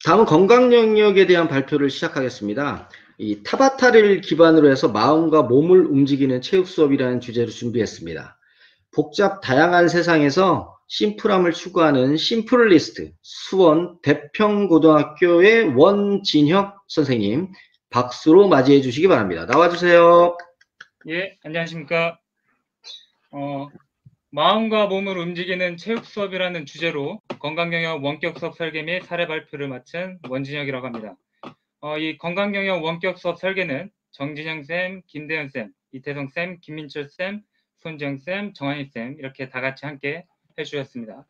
다음은 건강 영역에 대한 발표를 시작하겠습니다. 이 타바타를 기반으로 해서 마음과 몸을 움직이는 체육 수업이라는 주제로 준비했습니다. 복잡 다양한 세상에서 심플함을 추구하는 심플리스트 수원 대평고등학교의 원진혁 선생님 박수로 맞이해 주시기 바랍니다. 나와주세요. 예, 안녕하십니까. 마음과 몸을 움직이는 체육 수업이라는 주제로 건강영역 원격 수업 설계 및 사례 발표를 마친 원진혁이라고 합니다. 이 건강영역 원격 수업 설계는 정진영쌤, 김대현쌤, 이태성쌤, 김민철쌤, 손정쌤, 정한희쌤 이렇게 다 같이 함께 해주셨습니다.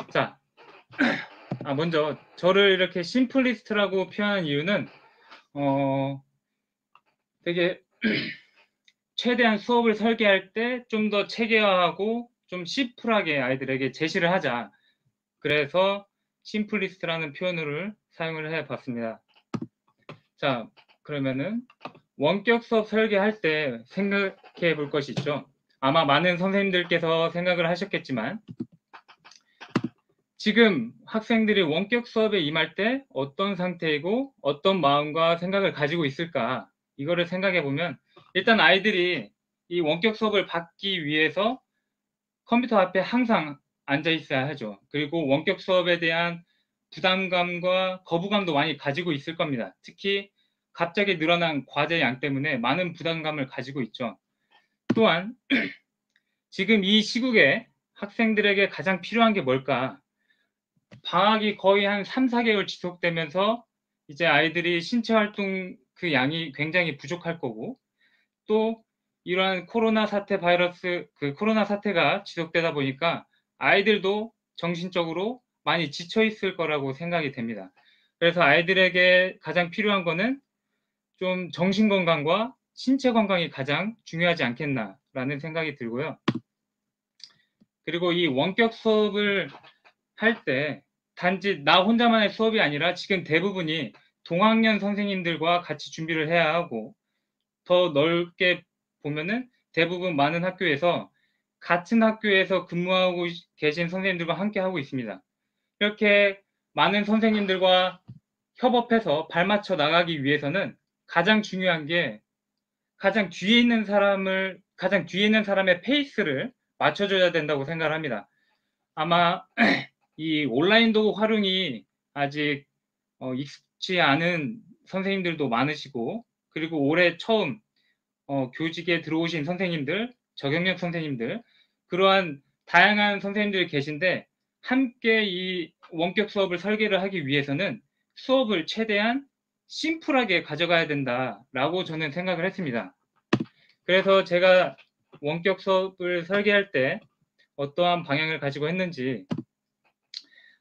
자, 먼저 저를 이렇게 심플리스트라고 표현한 이유는 되게 최대한 수업을 설계할 때 좀 더 체계화하고 좀 심플하게 아이들에게 제시를 하자. 그래서 심플리스트라는 표현을 사용을 해봤습니다. 자, 그러면은 원격 수업 설계할 때 생각해 볼 것이 있죠. 아마 많은 선생님들께서 생각을 하셨겠지만 지금 학생들이 원격 수업에 임할 때 어떤 상태이고 어떤 마음과 생각을 가지고 있을까, 이거를 생각해 보면 일단 아이들이 이 원격 수업을 받기 위해서 컴퓨터 앞에 항상 앉아 있어야 하죠. 그리고 원격 수업에 대한 부담감과 거부감도 많이 가지고 있을 겁니다. 특히 갑자기 늘어난 과제 양 때문에 많은 부담감을 가지고 있죠. 또한 지금 이 시국에 학생들에게 가장 필요한 게 뭘까? 방학이 거의 한 3, 4개월 지속되면서 이제 아이들이 신체 활동 그 양이 굉장히 부족할 거고, 또 이러한 코로나 사태가 지속되다 보니까 아이들도 정신적으로 많이 지쳐 있을 거라고 생각이 됩니다. 그래서 아이들에게 가장 필요한 거는 좀 정신 건강과 신체 건강이 가장 중요하지 않겠나라는 생각이 들고요. 그리고 이 원격 수업을 할 때 단지 나 혼자만의 수업이 아니라 지금 대부분이 동학년 선생님들과 같이 준비를 해야 하고, 더 넓게 보면은 대부분 많은 학교에서 같은 학교에서 근무하고 계신 선생님들과 함께 하고 있습니다. 이렇게 많은 선생님들과 협업해서 발맞춰 나가기 위해서는 가장 중요한 게 가장 뒤에 있는 사람의 페이스를 맞춰줘야 된다고 생각을 합니다. 아마 이 온라인 도구 활용이 아직 익숙치 않은 선생님들도 많으시고, 그리고 올해 처음 교직에 들어오신 선생님들, 저경력 선생님들, 그러한 다양한 선생님들이 계신데 함께 이 원격 수업을 설계를 하기 위해서는 수업을 최대한 심플하게 가져가야 된다라고 저는 생각을 했습니다. 그래서 제가 원격 수업을 설계할 때 어떠한 방향을 가지고 했는지,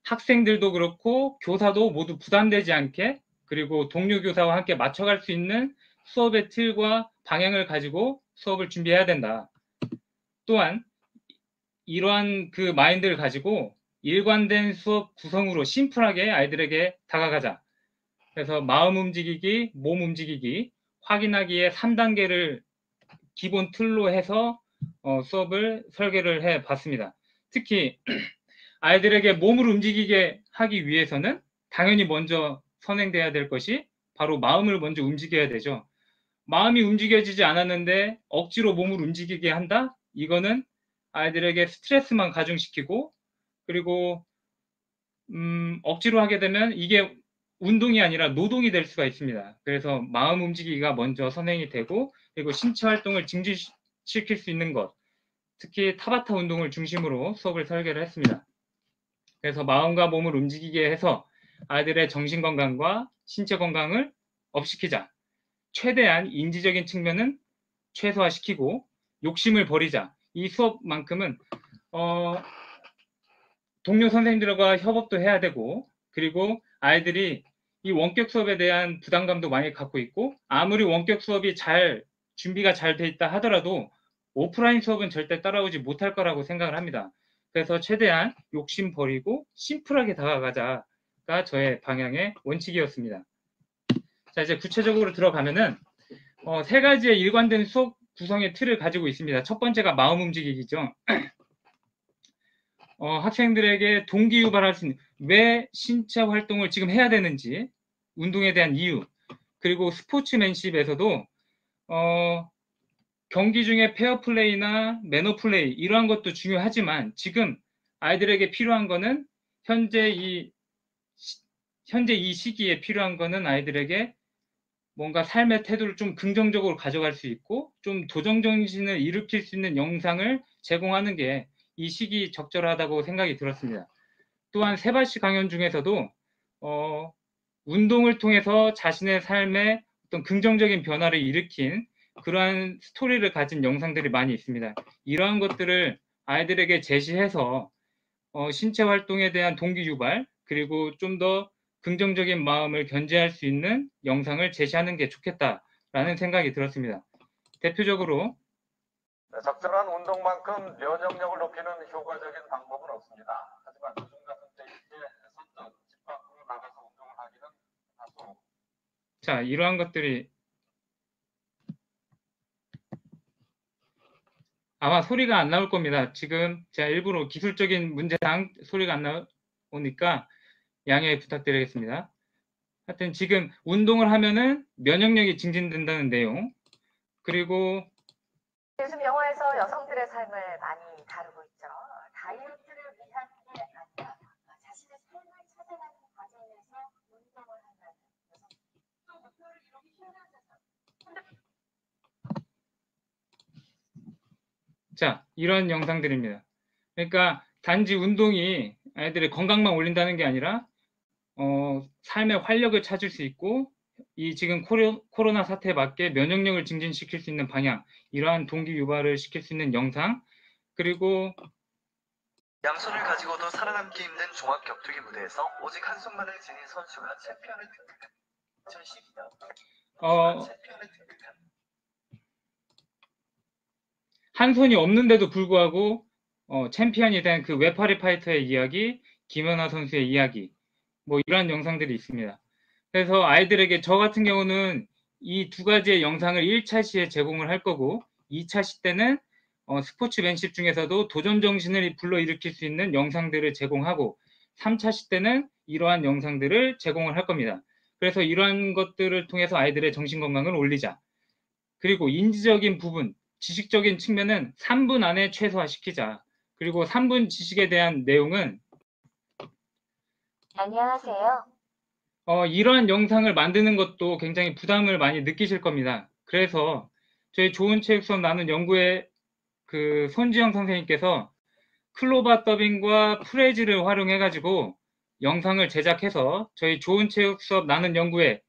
학생들도 그렇고 교사도 모두 부담되지 않게, 그리고 동료 교사와 함께 맞춰갈 수 있는 수업의 틀과 방향을 가지고 수업을 준비해야 된다. 또한 이러한 그 마인드를 가지고 일관된 수업 구성으로 심플하게 아이들에게 다가가자. 그래서 마음 움직이기, 몸 움직이기, 확인하기의 3단계를 기본 틀로 해서 수업을 설계를 해 봤습니다. 특히 아이들에게 몸을 움직이게 하기 위해서는 당연히 먼저 선행돼야 될 것이 바로 마음을 먼저 움직여야 되죠. 마음이 움직여지지 않았는데 억지로 몸을 움직이게 한다? 이거는 아이들에게 스트레스만 가중시키고, 그리고 억지로 하게 되면 이게 운동이 아니라 노동이 될 수가 있습니다. 그래서 마음 움직이기가 먼저 선행이 되고, 그리고 신체 활동을 증진시킬 수 있는 것, 특히 타바타 운동을 중심으로 수업을 설계를 했습니다. 그래서 마음과 몸을 움직이게 해서 아이들의 정신 건강과 신체 건강을 업시키자. 최대한 인지적인 측면은 최소화시키고 욕심을 버리자. 이 수업만큼은 동료 선생님들과 협업도 해야 되고, 그리고 아이들이 이 원격 수업에 대한 부담감도 많이 갖고 있고, 아무리 원격 수업이 준비가 잘 돼 있다 하더라도 오프라인 수업은 절대 따라오지 못할 거라고 생각을 합니다. 그래서 최대한 욕심 버리고 심플하게 다가가자가 저의 방향의 원칙이었습니다. 자, 이제 구체적으로 들어가면은 세 가지의 일관된 수업 구성의 틀을 가지고 있습니다. 첫 번째가 마음 움직이기죠. 학생들에게 동기 유발할 수 있는 왜 신체 활동을 지금 해야 되는지, 운동에 대한 이유, 그리고 스포츠맨십에서도 경기 중에 페어플레이나 매너플레이 이러한 것도 중요하지만 지금 아이들에게 필요한 거는 현재 이 시기에 필요한 거는 아이들에게 뭔가 삶의 태도를 좀 긍정적으로 가져갈 수 있고 좀 도전정신을 일으킬 수 있는 영상을 제공하는 게 이 시기 적절하다고 생각이 들었습니다. 또한 세바시 강연 중에서도 운동을 통해서 자신의 삶에 어떤 긍정적인 변화를 일으킨 그러한 스토리를 가진 영상들이 많이 있습니다. 이러한 것들을 아이들에게 제시해서 신체 활동에 대한 동기 유발 그리고 좀 더 긍정적인 마음을 견제할 수 있는 영상을 제시하는 게 좋겠다라는 생각이 들었습니다. 대표적으로 적절한 운동만큼 면역력을 높이는 효과적인 방법은 없습니다. 하지만 요즘 같은 때일 때 선뜻 집 밖으로 나가서 운동을 하기는 다소. 자, 이러한 것들이 아마 소리가 안 나올 겁니다. 지금 제가 일부러 기술적인 문제상 소리가 안 나오니까 양해 부탁드리겠습니다. 하여튼 지금 운동을 하면은 면역력이 증진된다는 내용, 그리고 요즘 영화에서 여성들의 삶을 많이 다루고 있죠. 다이어트를 위한 게 아니라 자신의 삶을 찾아가는 과정에서 운동을 한다는 여성. 또 목표를 이루기 힘든 세상. 자, 이런 영상들입니다. 그러니까 단지 운동이 아이들의 건강만 올린다는 게 아니라 삶의 활력을 찾을 수 있고 이 지금 코로나 사태에 맞게 면역력을 증진시킬 수 있는 방향, 이러한 동기 유발을 시킬 수 있는 영상, 그리고 양손을 가지고도 살아남기 힘든 종합 격투기 무대에서 오직 한 손만을 지닌 선수가 챔피언을 등극한 2012년 챔피언을 등극한 한 손이 없는데도 불구하고 챔피언이 된 그 외파리 파이터의 이야기, 김연아 선수의 이야기, 뭐 이러한 영상들이 있습니다. 그래서 아이들에게 저 같은 경우는 이 두 가지의 영상을 1차 시에 제공을 할 거고 2차 시 때는 스포츠맨십 중에서도 도전 정신을 불러일으킬 수 있는 영상들을 제공하고 3차 시 때는 이러한 영상들을 제공을 할 겁니다. 그래서 이러한 것들을 통해서 아이들의 정신 건강을 올리자. 그리고 인지적인 부분, 지식적인 측면은 3분 안에 최소화시키자. 그리고 3분 지식에 대한 내용은 안녕하세요. 이러한 영상을 만드는 것도 굉장히 부담을 많이 느끼실 겁니다. 그래서 저희 좋은 체육 수업 나눈 연구의 그 손지영 선생님께서 클로바 더빙과 프레지를 활용해 가지고 영상을 제작해서 저희 좋은 체육 수업 나눈 연구의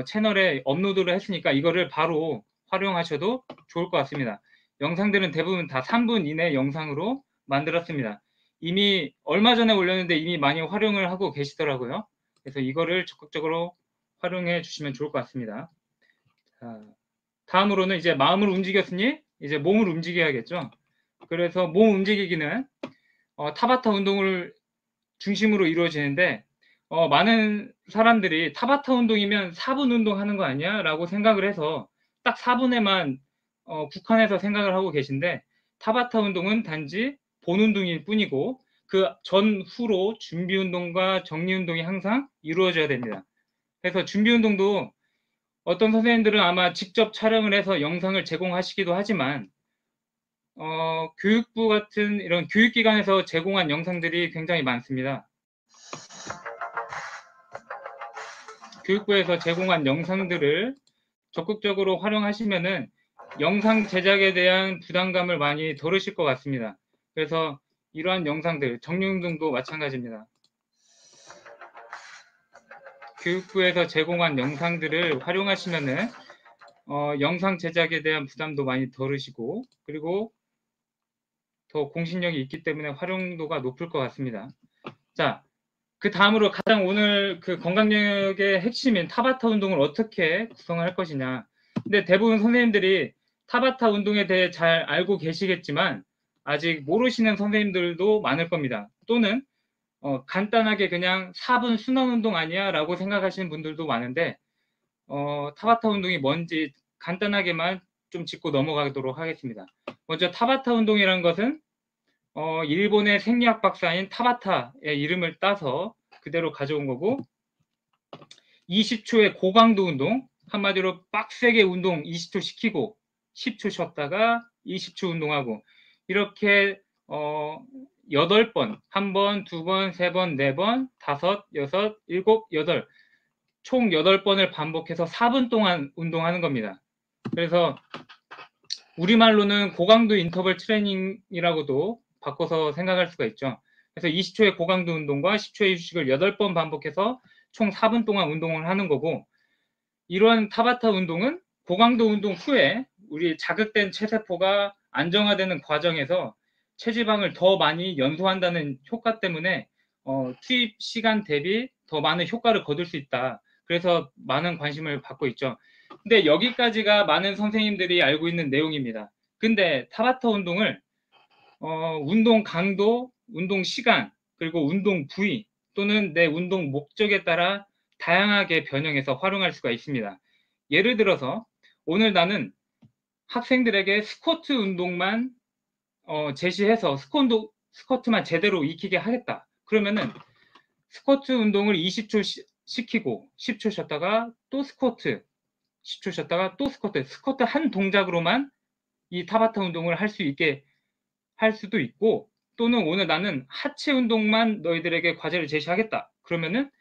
채널에 업로드를 했으니까 이거를 바로 활용하셔도 좋을 것 같습니다. 영상들은 대부분 다 3분 이내 영상으로 만들었습니다. 이미 얼마 전에 올렸는데 이미 많이 활용을 하고 계시더라고요. 그래서 이거를 적극적으로 활용해 주시면 좋을 것 같습니다. 자, 다음으로는 이제 마음을 움직였으니 이제 몸을 움직여야겠죠. 그래서 몸 움직이기는 타바타 운동을 중심으로 이루어지는데 많은 사람들이 타바타 운동이면 4분 운동하는 거 아니야? 라고 생각을 해서 딱 4분에만 국한해서 생각을 하고 계신데 타바타 운동은 단지 본 운동일 뿐이고 그 전후로 준비 운동과 정리 운동이 항상 이루어져야 됩니다. 그래서 준비 운동도 어떤 선생님들은 아마 직접 촬영을 해서 영상을 제공하시기도 하지만 교육부 같은 이런 교육기관에서 제공한 영상들이 굉장히 많습니다. 교육부에서 제공한 영상들을 적극적으로 활용하시면은 영상 제작에 대한 부담감을 많이 덜으실 것 같습니다. 그래서 이러한 영상들, 정리운동도 마찬가지입니다. 교육부에서 제공한 영상들을 활용하시면은 영상 제작에 대한 부담도 많이 덜으시고 그리고 더 공신력이 있기 때문에 활용도가 높을 것 같습니다. 자, 그 다음으로 가장 오늘 그 건강력의 핵심인 타바타 운동을 어떻게 구성할 것이냐. 근데 대부분 선생님들이 타바타 운동에 대해 잘 알고 계시겠지만 아직 모르시는 선생님들도 많을 겁니다. 또는 간단하게 그냥 4분 순환 운동 아니야? 라고 생각하시는 분들도 많은데 타바타 운동이 뭔지 간단하게만 좀 짚고 넘어가도록 하겠습니다. 먼저 타바타 운동이라는 것은 일본의 생리학 박사인 타바타의 이름을 따서 그대로 가져온 거고 20초의 고강도 운동, 한마디로 빡세게 운동 20초 시키고 10초 쉬었다가 20초 운동하고 이렇게 8번, 1번, 2번, 3번, 4번, 5, 6, 7, 8 총 8번을 반복해서 4분 동안 운동하는 겁니다. 그래서 우리말로는 고강도 인터벌 트레이닝이라고도 바꿔서 생각할 수가 있죠. 그래서 20초의 고강도 운동과 10초의 휴식을 8번 반복해서 총 4분 동안 운동을 하는 거고 이러한 타바타 운동은 고강도 운동 후에 우리 자극된 체세포가 안정화되는 과정에서 체지방을 더 많이 연소한다는 효과 때문에 투입 시간 대비 더 많은 효과를 거둘 수 있다. 그래서 많은 관심을 받고 있죠. 근데 여기까지가 많은 선생님들이 알고 있는 내용입니다. 근데 타바타 운동을 운동 강도, 운동 시간, 그리고 운동 부위 또는 내 운동 목적에 따라 다양하게 변형해서 활용할 수가 있습니다. 예를 들어서 오늘 나는 학생들에게 스쿼트 운동만 제시해서 스쿼트만 제대로 익히게 하겠다. 그러면은 스쿼트 운동을 20초 시키고 10초 쉬었다가 또 스쿼트 10초 쉬었다가 또 스쿼트 한 동작으로만 이 타바타 운동을 할 수 있게 할 수도 있고 또는 오늘 나는 하체 운동만 너희들에게 과제를 제시하겠다. 그러면은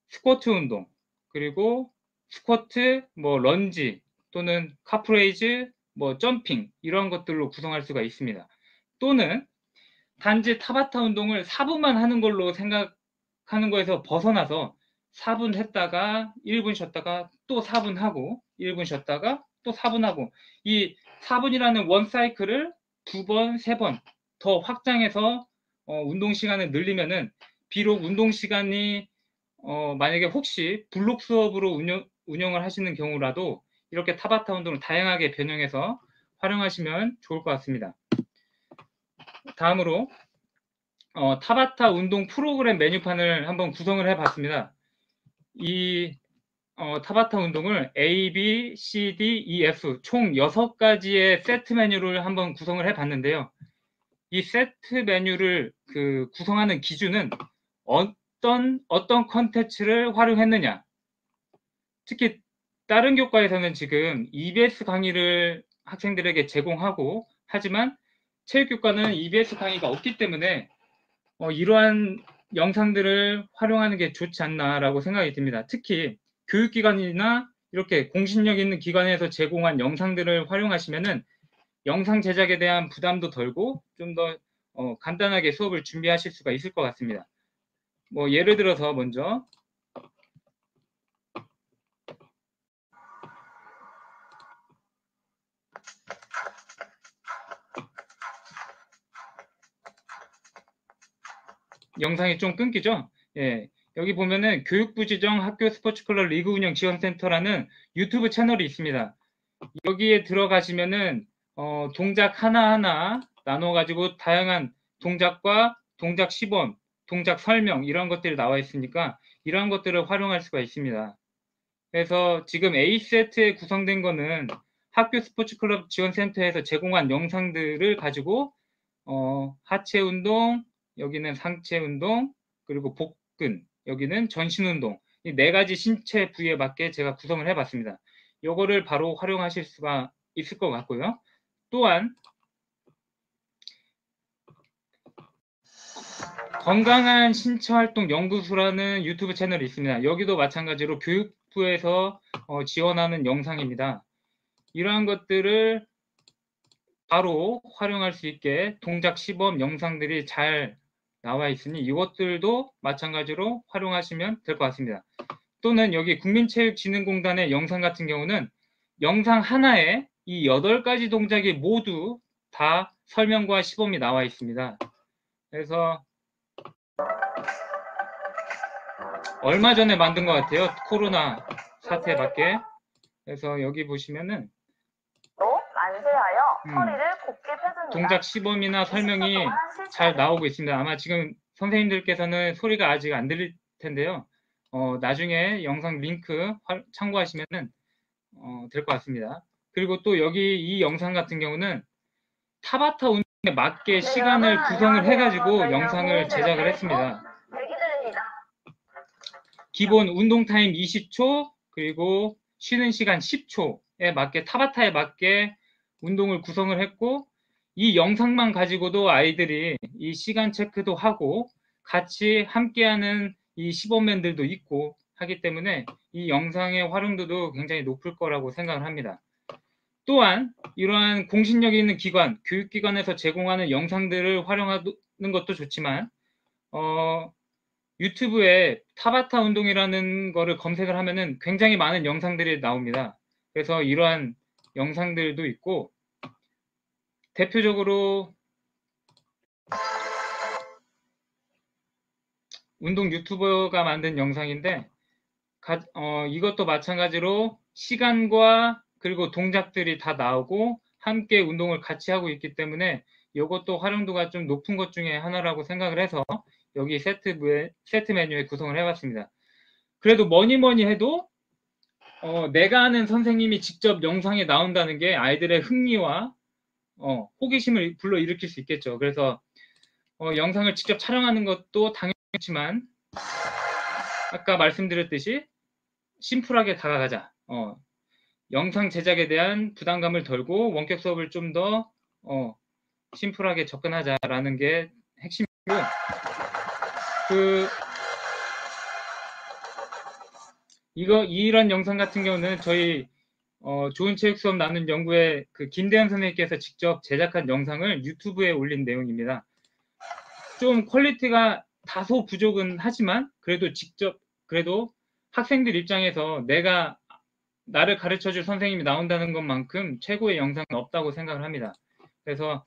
스쿼트 운동 그리고 스쿼트, 런지 또는 카프레이즈, 점핑 이런 것들로 구성할 수가 있습니다. 또는 단지 타바타 운동을 4분만 하는 걸로 생각하는 거에서 벗어나서 4분 했다가 1분 쉬었다가 또 4분 하고 1분 쉬었다가 또 4분 하고 이 4분이라는 원 사이클을 2번, 3번 더 확장해서 운동 시간을 늘리면은 비록 운동 시간이 만약에 혹시 블록 수업으로 운영을 하시는 경우라도 이렇게 타바타 운동을 다양하게 변형해서 활용하시면 좋을 것 같습니다. 다음으로 타바타 운동 프로그램 메뉴판을 한번 구성을 해봤습니다. 이 타바타 운동을 A, B, C, D, E, F 총 6가지의 세트 메뉴를 한번 구성을 해봤는데요. 이 세트 메뉴를 구성하는 기준은 어떤 컨텐츠를 활용했느냐. 특히 다른 교과에서는 지금 EBS 강의를 학생들에게 제공하고 하지만 체육교과는 EBS 강의가 없기 때문에 이러한 영상들을 활용하는 게 좋지 않나라고 생각이 듭니다. 특히 교육기관이나 이렇게 공신력 있는 기관에서 제공한 영상들을 활용하시면은 영상 제작에 대한 부담도 덜고 좀 더 간단하게 수업을 준비하실 수가 있을 것 같습니다. 예를 들어서 먼저 영상이 좀 끊기죠? 예, 여기 보면은 교육부 지정 학교 스포츠클럽 리그 운영 지원센터라는 유튜브 채널이 있습니다. 여기에 들어가시면은 동작 하나하나 나눠가지고 다양한 동작과 동작 시범, 동작 설명 이런 것들이 나와 있으니까 이러한 것들을 활용할 수가 있습니다. 그래서 지금 A세트에 구성된 거는 학교 스포츠클럽 지원센터에서 제공한 영상들을 가지고 하체 운동, 여기는 상체 운동, 그리고 복근, 여기는 전신 운동 이 4가지 신체 부위에 맞게 제가 구성을 해봤습니다. 요거를 바로 활용하실 수가 있을 것 같고요. 또한 건강한 신체활동 연구소라는 유튜브 채널이 있습니다. 여기도 마찬가지로 교육부에서 지원하는 영상입니다. 이러한 것들을 바로 활용할 수 있게 동작 시범 영상들이 잘 나와 있으니 이것들도 마찬가지로 활용하시면 될 것 같습니다. 또는 여기 국민체육진흥공단의 영상 같은 경우는 영상 하나에 이 8가지 동작이 모두 다 설명과 시범이 나와 있습니다. 그래서 얼마 전에 만든 것 같아요. 코로나 사태에 맞게. 그래서 여기 보시면은 만세하여 허리를 복귀 표준입니다. 동작 시범이나 20초 설명이 동안 잘 실천을 나오고 있습니다. 아마 지금 선생님들께서는 소리가 아직 안 들릴 텐데요. 나중에 영상 링크 참고하시면은 될 것 같습니다. 그리고 또 여기 이 영상 같은 경우는 타바타 운동에 맞게 네, 시간을 여러분, 구성을 안녕하세요. 해가지고 저희는 영상을 국민들 제작을 옆에 했습니다. 대기들입니다. 기본 운동 타임 20초, 그리고 쉬는 시간 10초에 맞게 타바타에 맞게 운동을 구성을 했고, 이 영상만 가지고도 아이들이 이 시간 체크도 하고 같이 함께하는 이 시범맨들도 있고 하기 때문에 이 영상의 활용도도 굉장히 높을 거라고 생각을 합니다. 또한 이러한 공신력 있는 기관, 교육기관에서 제공하는 영상들을 활용하는 것도 좋지만 유튜브에 타바타 운동이라는 거를 검색을 하면은 굉장히 많은 영상들이 나옵니다. 그래서 이러한 영상들도 있고, 대표적으로 운동 유튜버가 만든 영상인데 이것도 마찬가지로 시간과 그리고 동작들이 다 나오고 함께 운동을 같이 하고 있기 때문에 이것도 활용도가 좀 높은 것 중에 하나라고 생각을 해서 여기 세트 메뉴에 구성을 해봤습니다. 그래도 뭐니 해도 내가 아는 선생님이 직접 영상에 나온다는 게 아이들의 흥미와 호기심을 불러일으킬 수 있겠죠. 그래서 영상을 직접 촬영하는 것도 당연하지만 아까 말씀드렸듯이 심플하게 다가가자. 영상 제작에 대한 부담감을 덜고 원격 수업을 좀 더 심플하게 접근하자라는 게 핵심이고, 이런 영상 같은 경우는 저희 좋은 체육 수업 나눈 연구회 김대현 선생님께서 직접 제작한 영상을 유튜브에 올린 내용입니다. 좀 퀄리티가 다소 부족은 하지만 그래도 학생들 입장에서 나를 가르쳐줄 선생님이 나온다는 것만큼 최고의 영상은 없다고 생각을 합니다. 그래서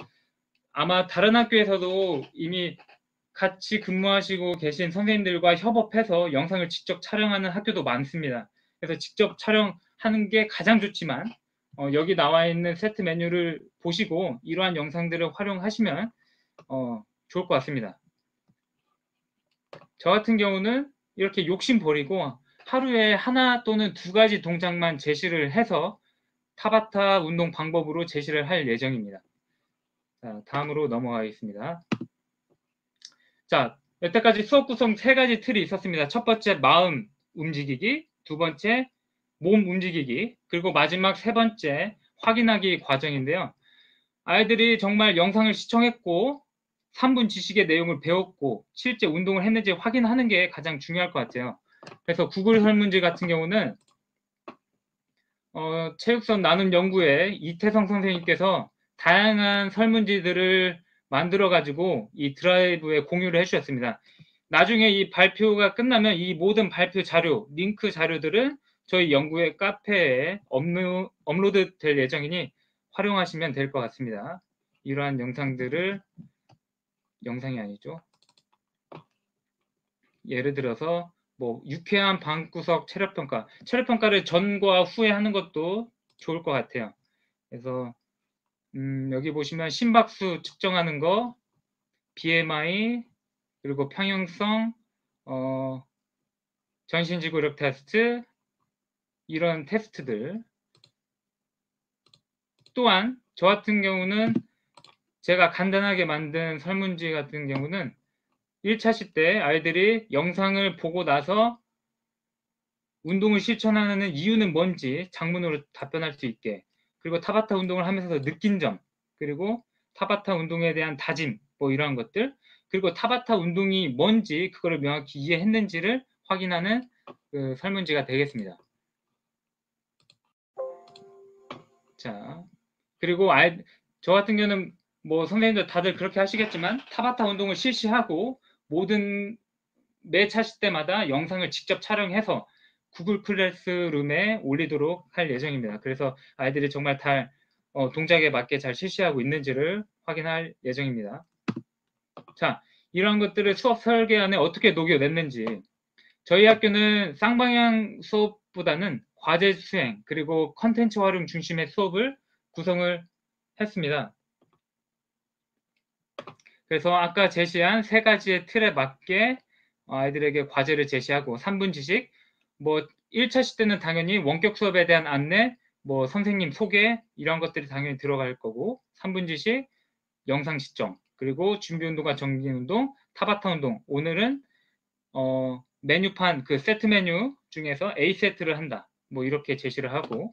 아마 다른 학교에서도 이미 같이 근무하시고 계신 선생님들과 협업해서 영상을 직접 촬영하는 학교도 많습니다. 그래서 직접 촬영하는 게 가장 좋지만 여기 나와 있는 세트 메뉴를 보시고 이러한 영상들을 활용하시면 좋을 것 같습니다. 저 같은 경우는 이렇게 욕심 버리고 하루에 하나 또는 두 가지 동작만 제시를 해서 타바타 운동 방법으로 제시를 할 예정입니다. 자, 다음으로 넘어가겠습니다. 자, 여태까지 수업 구성 3가지 틀이 있었습니다. 첫 번째 마음 움직이기, 두 번째 몸 움직이기, 그리고 마지막 3번째 확인하기 과정인데요. 아이들이 정말 영상을 시청했고 3분 지식의 내용을 배웠고 실제 운동을 했는지 확인하는 게 가장 중요할 것 같아요. 그래서 구글 설문지 같은 경우는 체육수업 나눔 연구회 이태성 선생님께서 다양한 설문지들을 만들어 가지고 이 드라이브에 공유를 해주셨습니다. 나중에 이 발표가 끝나면 이 모든 발표 자료, 링크 자료들은 저희 연구회 카페에 업로드 될 예정이니 활용하시면 될 것 같습니다. 이러한 영상이 아니죠. 예를 들어서 유쾌한 방구석 체력평가를 전과 후에 하는 것도 좋을 것 같아요. 그래서 여기 보시면 심박수 측정하는 거, BMI, 그리고 평형성, 전신지구력 테스트, 이런 테스트들. 또한 저 같은 경우는 제가 간단하게 만든 설문지 같은 경우는 1차시 때 아이들이 영상을 보고 나서 운동을 실천하는 이유는 뭔지 장문으로 답변할 수 있게, 그리고 타바타 운동을 하면서 느낀 점, 그리고 타바타 운동에 대한 다짐, 이런 것들, 그리고 타바타 운동이 뭔지 그거를 명확히 이해했는지를 확인하는 설문지가 되겠습니다. 자, 그리고 저 같은 경우는 선생님들 다들 그렇게 하시겠지만 타바타 운동을 실시하고 매 차시 때마다 영상을 직접 촬영해서 구글 클래스룸에 올리도록 할 예정입니다. 그래서 아이들이 정말 동작에 맞게 잘 실시하고 있는지를 확인할 예정입니다. 자, 이런 것들을 수업 설계안에 어떻게 녹여냈는지, 저희 학교는 쌍방향 수업보다는 과제 수행 그리고 컨텐츠 활용 중심의 수업을 구성을 했습니다. 그래서 아까 제시한 세 가지의 틀에 맞게 아이들에게 과제를 제시하고 3분 지식, 뭐 1차시 때는 당연히 원격 수업에 대한 안내, 뭐 선생님 소개 이런 것들이 당연히 들어갈 거고 3분 지식, 영상 시점, 그리고 준비 운동과 정리 운동, 타바타 운동. 오늘은 메뉴판 그 세트 메뉴 중에서 A 세트를 한다. 뭐 이렇게 제시를 하고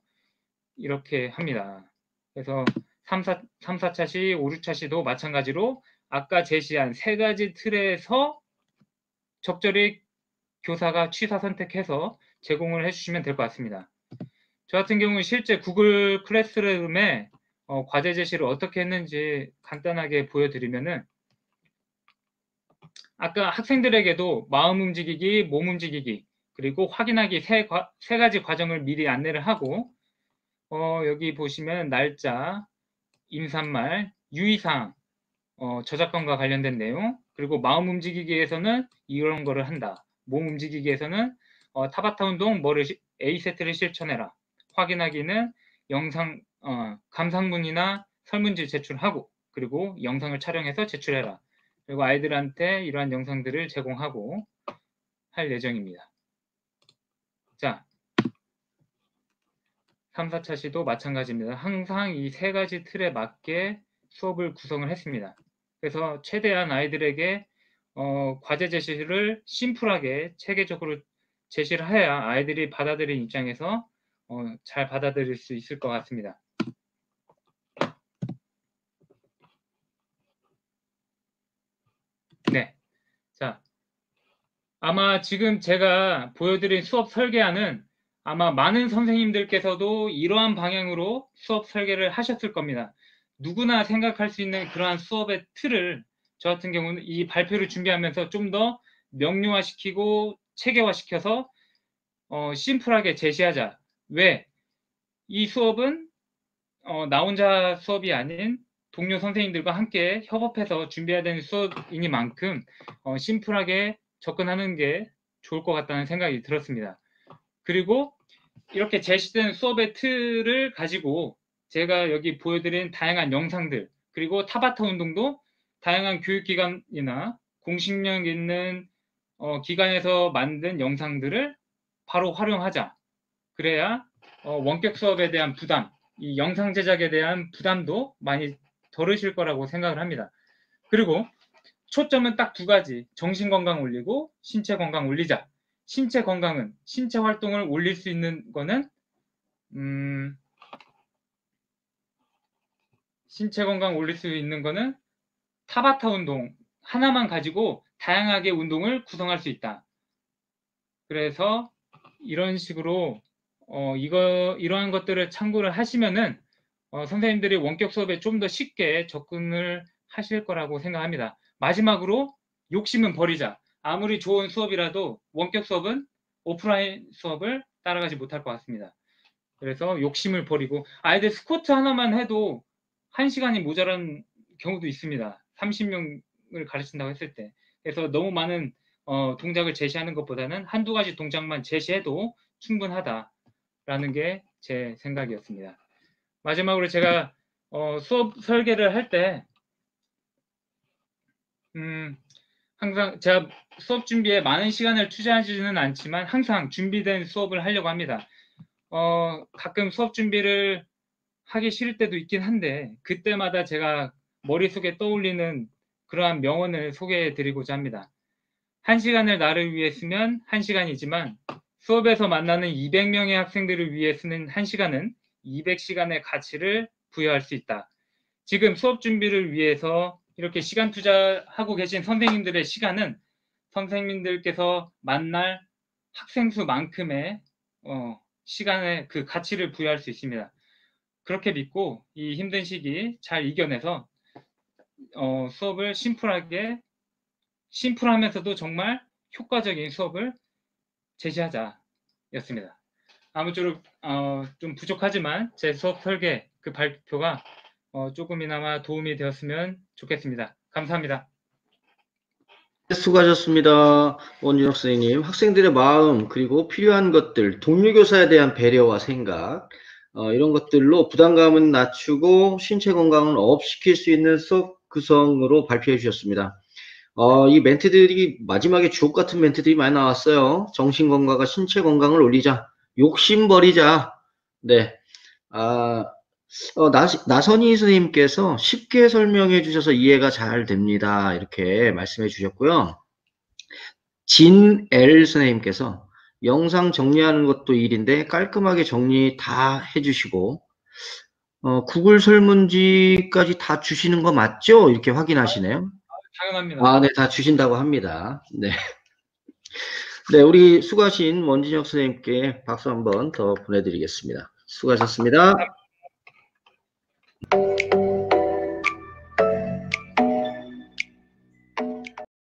이렇게 합니다. 그래서 3, 4차시, 5, 6차시도 마찬가지로 아까 제시한 세 가지 틀에서 적절히 교사가 취사 선택해서 제공을 해주시면 될 것 같습니다. 저 같은 경우는 실제 구글 클래스룸에 과제 제시를 어떻게 했는지 간단하게 보여드리면은 아까 학생들에게도 마음 움직이기, 몸 움직이기, 그리고 확인하기 세 가지 과정을 미리 안내를 하고 여기 보시면 날짜, 임산말, 유의사항, 저작권과 관련된 내용, 그리고 마음 움직이기에서는 이런 거를 한다. 몸 움직이기에서는 타바타 운동, 뭐를 A세트를 실천해라. 확인하기는 영상, 감상문이나 설문지 제출하고, 그리고 영상을 촬영해서 제출해라. 그리고 아이들한테 이러한 영상들을 제공하고 할 예정입니다. 자, 3, 4차시도 마찬가지입니다. 항상 이 세 가지 틀에 맞게 수업을 구성을 했습니다. 그래서 최대한 아이들에게 과제 제시를 심플하게 체계적으로 제시를 해야 아이들이 받아들인 입장에서 잘 받아들일 수 있을 것 같습니다. 네, 자, 아마 지금 제가 보여드린 수업 설계안은 아마 많은 선생님들께서도 이러한 방향으로 수업 설계를 하셨을 겁니다. 누구나 생각할 수 있는 그러한 수업의 틀을 저 같은 경우는 이 발표를 준비하면서 좀 더 명료화시키고 체계화시켜서 심플하게 제시하자. 왜? 이 수업은 나 혼자 수업이 아닌 동료 선생님들과 함께 협업해서 준비해야 되는 수업이니만큼 심플하게 접근하는 게 좋을 것 같다는 생각이 들었습니다. 그리고 이렇게 제시된 수업의 틀을 가지고 제가 여기 보여드린 다양한 영상들, 그리고 타바타 운동도 다양한 교육기관이나 공식력 있는 기관에서 만든 영상들을 바로 활용하자. 그래야 원격 수업에 대한 부담, 이 영상 제작에 대한 부담도 많이 덜으실 거라고 생각을 합니다. 그리고 초점은 딱 두 가지, 정신 건강 올리고 신체 건강 올리자. 신체 건강은, 신체 활동을 올릴 수 있는 거는 신체 건강 올릴 수 있는 거는 타바타 운동 하나만 가지고 다양하게 운동을 구성할 수 있다. 그래서 이런 식으로 이러한 것들을 참고를 하시면은 선생님들이 원격 수업에 좀 더 쉽게 접근을 하실 거라고 생각합니다. 마지막으로 욕심은 버리자. 아무리 좋은 수업이라도 원격 수업은 오프라인 수업을 따라가지 못할 것 같습니다. 그래서 욕심을 버리고 아이들 스쿼트 하나만 해도 1시간이 모자란 경우도 있습니다. 30명을 가르친다고 했을 때. 그래서 너무 많은 동작을 제시하는 것보다는 한두 가지 동작만 제시해도 충분하다라는 게 제 생각이었습니다. 마지막으로 제가 수업 설계를 할 때 항상 제가 수업 준비에 많은 시간을 투자하지는 않지만 항상 준비된 수업을 하려고 합니다. 가끔 수업 준비를 하기 싫을 때도 있긴 한데 그때마다 제가 머릿속에 떠올리는 그러한 명언을 소개해 드리고자 합니다. 1시간을 나를 위해 쓰면 1시간이지만 수업에서 만나는 200명의 학생들을 위해 쓰는 1시간은 200시간의 가치를 부여할 수 있다. 지금 수업 준비를 위해서 이렇게 시간 투자하고 계신 선생님들의 시간은 선생님들께서 만날 학생 수만큼의 시간의 그 가치를 부여할 수 있습니다. 그렇게 믿고 이 힘든 시기 잘 이겨내서 수업을 심플하면서도 정말 효과적인 수업을 제시하자였습니다. 아무쪼록 좀 부족하지만 제 수업 설계 그 발표가 조금이나마 도움이 되었으면 좋겠습니다. 감사합니다. 수고하셨습니다. 원준혁 선생님. 학생들의 마음, 그리고 필요한 것들, 동료 교사에 대한 배려와 생각, 이런 것들로 부담감은 낮추고 신체 건강을 업시킬 수 있는 수업 극구성으로 발표해 주셨습니다. 이 멘트들이 마지막에 주옥 같은 멘트들이 많이 나왔어요. 정신 건강과 신체 건강을 올리자. 욕심 버리자. 네. 나선희 선생님께서 쉽게 설명해 주셔서 이해가 잘 됩니다. 이렇게 말씀해 주셨고요. 진엘 선생님께서 영상 정리하는 것도 일인데 깔끔하게 정리 다 해주시고 구글 설문지까지 다 주시는 거 맞죠? 이렇게 확인하시네요. 당연합니다. 네, 다 주신다고 합니다. 네. 네, 우리 수고하신 원진혁 선생님께 박수 한번 더 보내드리겠습니다. 수고하셨습니다.